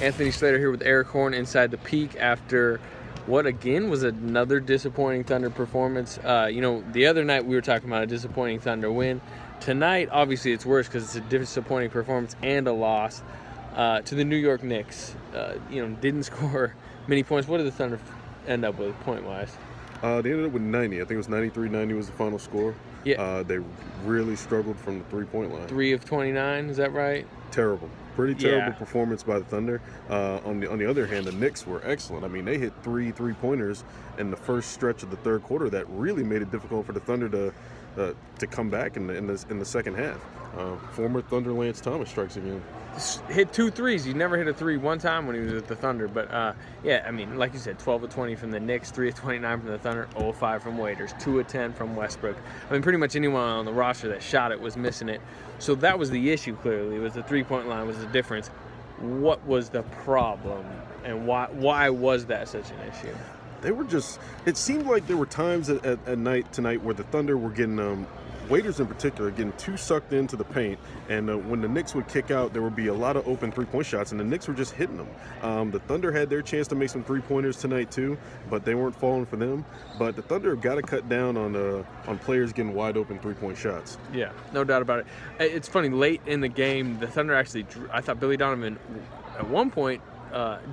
Anthony Slater here with Eric Horn inside the Peak after what again was another disappointing Thunder performance. The other night we were talking about a disappointing Thunder win. Tonight, obviously, it's worse because it's a disappointing performance and a loss to the New York Knicks. Didn't score many points. What did the Thunder end up with point-wise? They ended up with 90. I think it was 93-90 was the final score. Yeah. They really struggled from the three-point line. 3 of 29, is that right? Terrible. Pretty terrible performance by the Thunder. On the other hand, the Knicks were excellent. I mean, they hit three-pointers in the first stretch of the third quarter that really made it difficult for the Thunder to come back in the second half. Former Thunder Lance Thomas strikes again. Hit 2 threes. He never hit a 3 one time when he was at the Thunder. But, like you said, 12 of 20 from the Knicks, 3 of 29 from the Thunder, 0 of 5 from Waiters, 2 of 10 from Westbrook. I mean, pretty much anyone on the roster that shot it was missing it. So that was the issue, clearly, was the three-point line was the difference. What was the problem, and why was that such an issue? They were just – it seemed like there were times at night tonight where the Thunder were getting Waiters in particular getting too sucked into the paint, and when the Knicks would kick out, there would be a lot of open three-point shots, and the Knicks were just hitting them. The Thunder had their chance to make some three-pointers tonight too, but they weren't falling for them. But the Thunder have got to cut down on players getting wide-open three-point shots. Yeah, no doubt about it. It's funny, late in the game, the Thunder actually I thought Billy Donovan at one point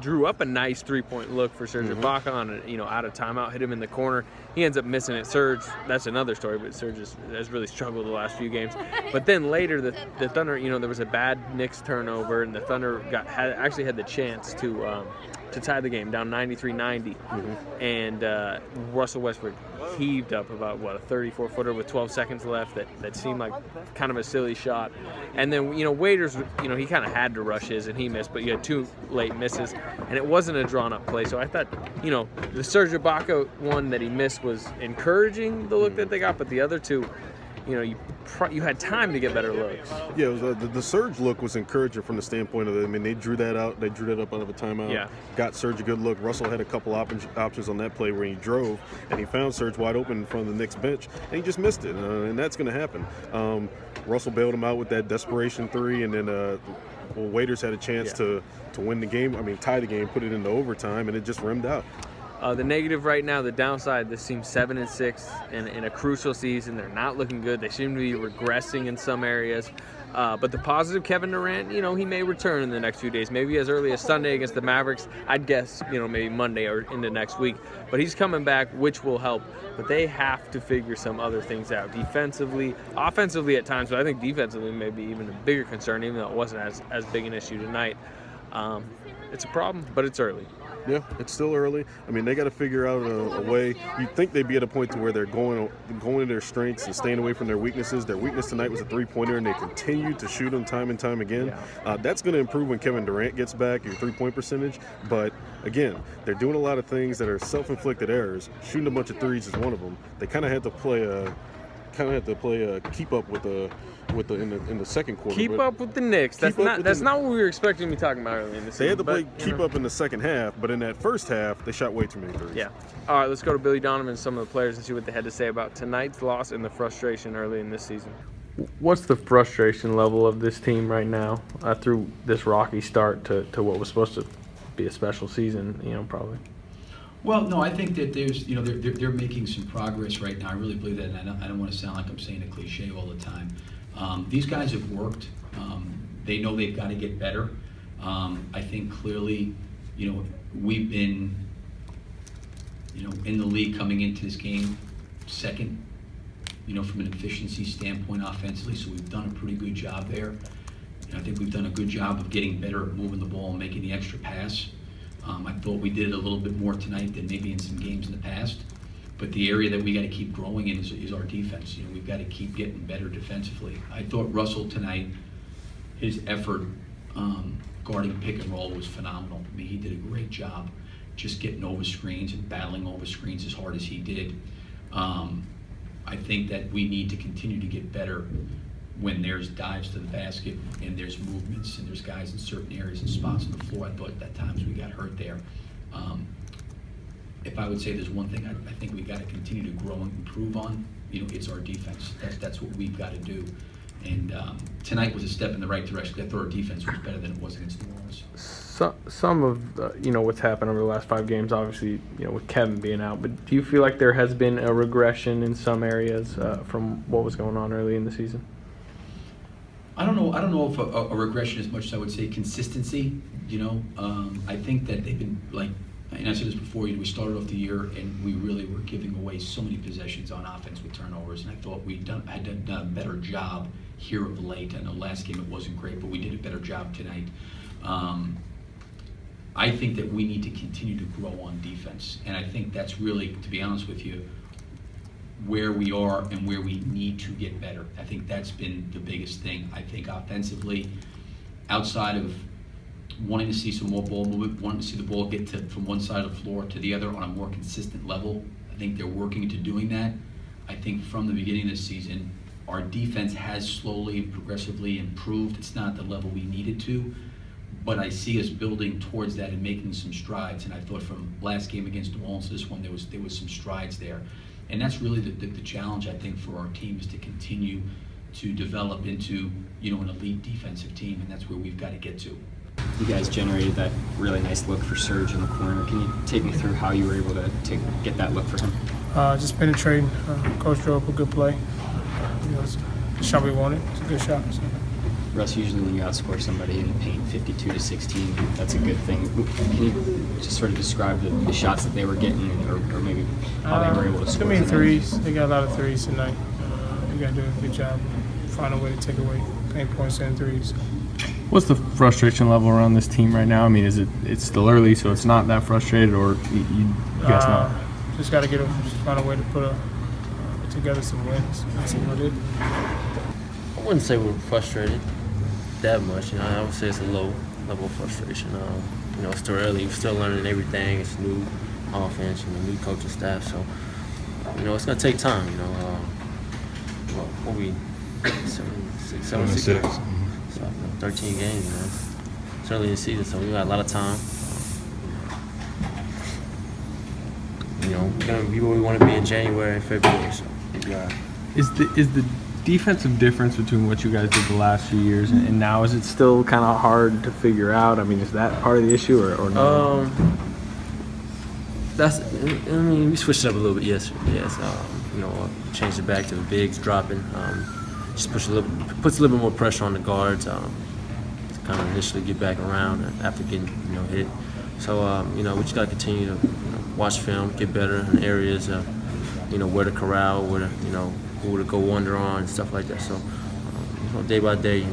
drew up a nice three-point look for Serge Ibaka on out of timeout, hit him in the corner. He ends up missing it. Serge, that's another story, but Serge has really struggled the last few games. But then later, the Thunder, there was a bad Knicks turnover, and the Thunder actually had the chance to tie the game, down 93-90. And Russell Westbrook heaved up about, a 34-footer with 12 seconds left that seemed like kind of a silly shot. And then, Waiters, he kind of had to rush his, and he missed, but you had 2 late misses, and it wasn't a drawn-up play. So I thought, the Serge Ibaka one that he missed was encouraging, the look that they got, but the other 2, you had time to get better looks. Yeah, it was, the Serge look was encouraging from the standpoint of they drew that out. They drew that up out of a timeout. Yeah. Got Serge a good look. Russell had a couple options on that play where he drove, and he found Serge wide open in front of the Knicks bench, and he just missed it. And that's going to happen. Russell bailed him out with that desperation 3, and then Waiters had a chance to win the game. I mean, tie the game, put it into overtime, and it just rimmed out. The negative right now, the downside, this team's 7-6 in a crucial season. They're not looking good. They seem to be regressing in some areas. But the positive, Kevin Durant, he may return in the next few days. Maybe as early as Sunday against the Mavericks. I'd guess, maybe Monday or into next week. But he's coming back, which will help. But they have to figure some other things out. Defensively, offensively at times, but I think defensively may be even a bigger concern, even though it wasn't as big an issue tonight. It's a problem, but it's early. Yeah, it's still early. I mean, they got to figure out a way. You'd think they'd be at a point to where they're going to their strengths and staying away from their weaknesses. Their weakness tonight was a three-pointer, and they continued to shoot them time and time again. Yeah. That's going to improve when Kevin Durant gets back, your three-point percentage. But, again, they're doing a lot of things that are self-inflicted errors. Shooting a bunch of threes is one of them. They kind of had to play keep up with in the second quarter. Keep up with the Knicks. That's not what we were expecting to be talking about earlier in the season. They had to play keep up in the second half, but in that first half, they shot way too many threes. Yeah. All right, let's go to Billy Donovan and some of the players and see what they had to say about tonight's loss and the frustration early in this season. What's the frustration level of this team right now through this rocky start to what was supposed to be a special season, probably? Well, no, I think that there's, they're making some progress right now. I really believe that, and I don't want to sound like I'm saying a cliche all the time. These guys have worked. They know they've got to get better. I think clearly, we've been, in the league coming into this game second, from an efficiency standpoint offensively, so we've done a pretty good job there. And I think we've done a good job of getting better at moving the ball and making the extra pass. I thought we did it a little bit more tonight than maybe in some games in the past. But the area that we got to keep growing in is our defense. We've got to keep getting better defensively. I thought Russell tonight, his effort guarding pick and roll was phenomenal. I mean, he did a great job just getting over screens and battling over screens as hard as he did. I think that we need to continue to get better when there's dives to the basket and there's movements and there's guys in certain areas and spots on the floor. I thought at times we got hurt there. If I would say there's one thing I think we got to continue to grow and improve on, it's our defense. That's what we've got to do. And tonight was a step in the right direction. I thought our defense was better than it was against New Orleans. Some of what's happened over the last 5 games, obviously, with Kevin being out. But do you feel like there has been a regression in some areas from what was going on early in the season? I don't know if a regression as much as I would say consistency. I think that they've been and I said this before. We started off the year and we really were giving away so many possessions on offense with turnovers, and I thought had done a better job here of late. I know last game it wasn't great, but we did a better job tonight. I think that we need to continue to grow on defense, and I think that's really, to be honest with you, where we are and where we need to get better. I think that's been the biggest thing. I think offensively, outside of wanting to see some more ball movement, wanting to see the ball get from one side of the floor to the other on a more consistent level, I think they're working to doing that. I think from the beginning of the season, our defense has slowly and progressively improved. It's not the level we needed to, but I see us building towards that and making some strides. And I thought from last game against New Orleans to this one, there was some strides there. And that's really the challenge, I think, for our team, is to continue to develop into an elite defensive team, and that's where we've got to get to. You guys generated that really nice look for Serge in the corner. Can you take me through how you were able to get that look for him? Just penetrating. Coach drew up a good play. It's the shot we wanted. It's a good shot. So. Russ, usually when you outscore somebody in the paint 52-16, that's a good thing. Can you just sort of describe the shots that they were getting, or maybe how they were able to score? I mean, threes. They got a lot of threes tonight. You got to do a good job. Find a way to take away paint points and threes. What's the frustration level around this team right now? I mean, it's still early, so it's not that frustrated, or you guys not? Just got to just find a way to put together some wins. That's about it. I wouldn't say we're frustrated that much. I would say it's a low level of frustration. It's still early. We're still learning everything. It's new offense, new coaching staff. So, it's going to take time. What we 76. So 13 games. It's early in the season, so we got a lot of time. We're going to be where we want to be in January and February. So we'll be all right. Is the defensive difference between what you guys did the last few years and now, is it still kind of hard to figure out? I mean, is that part of the issue or no? We switched it up a little bit yesterday. Yes, changed it back to the bigs dropping. Just puts a little bit more pressure on the guards to kind of initially get back around after getting hit. So we just got to continue to watch film, get better in areas, where to corral, where to who to go under on and stuff like that. So day by day,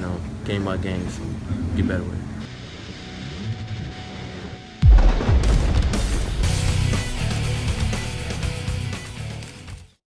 game by game, so get better with it.